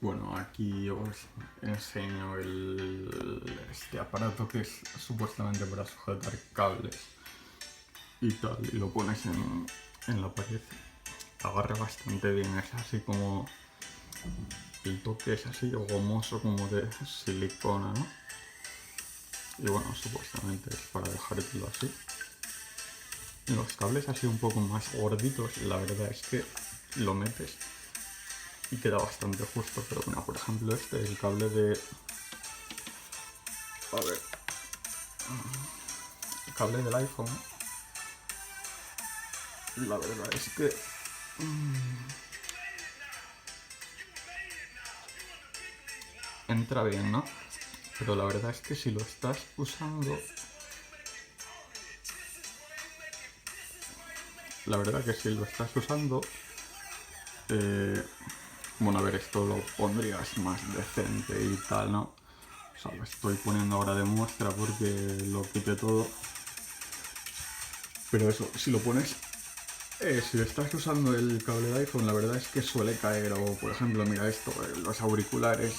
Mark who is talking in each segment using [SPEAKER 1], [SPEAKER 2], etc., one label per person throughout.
[SPEAKER 1] Bueno, aquí os enseño este aparato que es supuestamente para sujetar cables y tal, y lo pones en la pared. Agarra bastante bien, es así como el toque es así gomoso como de silicona, ¿no? Y bueno, supuestamente es para dejártelo así. Los cables así un poco más gorditos, la verdad es que lo metes y queda bastante justo, pero bueno, por ejemplo este es el cable de... A ver... El cable del iPhone. La verdad es que... entra bien, ¿no? Pero la verdad es que si lo estás usando... La verdad que si lo estás usando... bueno, a ver, esto lo pondrías más decente y tal, ¿no? O sea, lo estoy poniendo ahora de muestra porque lo quité todo. Pero eso, si lo pones... si estás usando el cable de iPhone, la verdad es que suele caer. O, por ejemplo, mira esto, los auriculares...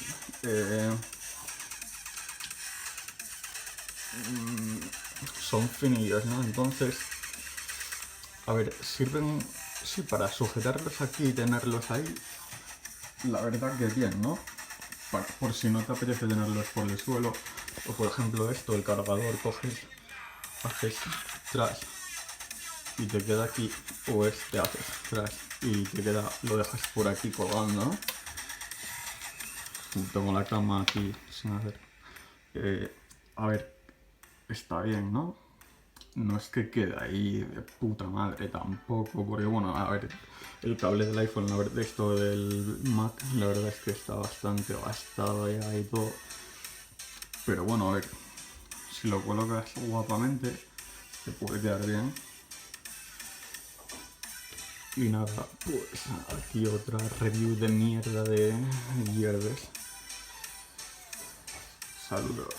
[SPEAKER 1] son finillos, ¿no? Entonces... A ver, sirven... Sí, para sujetarlos aquí y tenerlos ahí. La verdad que bien, ¿no? Por si no te apetece tenerlos por el suelo. O por ejemplo esto, el cargador, coges, haces tras y te queda aquí. O este haces tras y te queda, lo dejas por aquí colgando, ¿no? Tengo la cama aquí sin hacer. A ver, está bien, ¿no? No es que quede ahí de puta madre tampoco, porque bueno, a ver, el cable del iPhone, la verdad, esto del Mac, la verdad es que está bastante gastado ya y todo. Pero bueno, a ver, si lo colocas guapamente, te puede quedar bien. Y nada, pues aquí otra review de mierda de Gearbest. Saludos.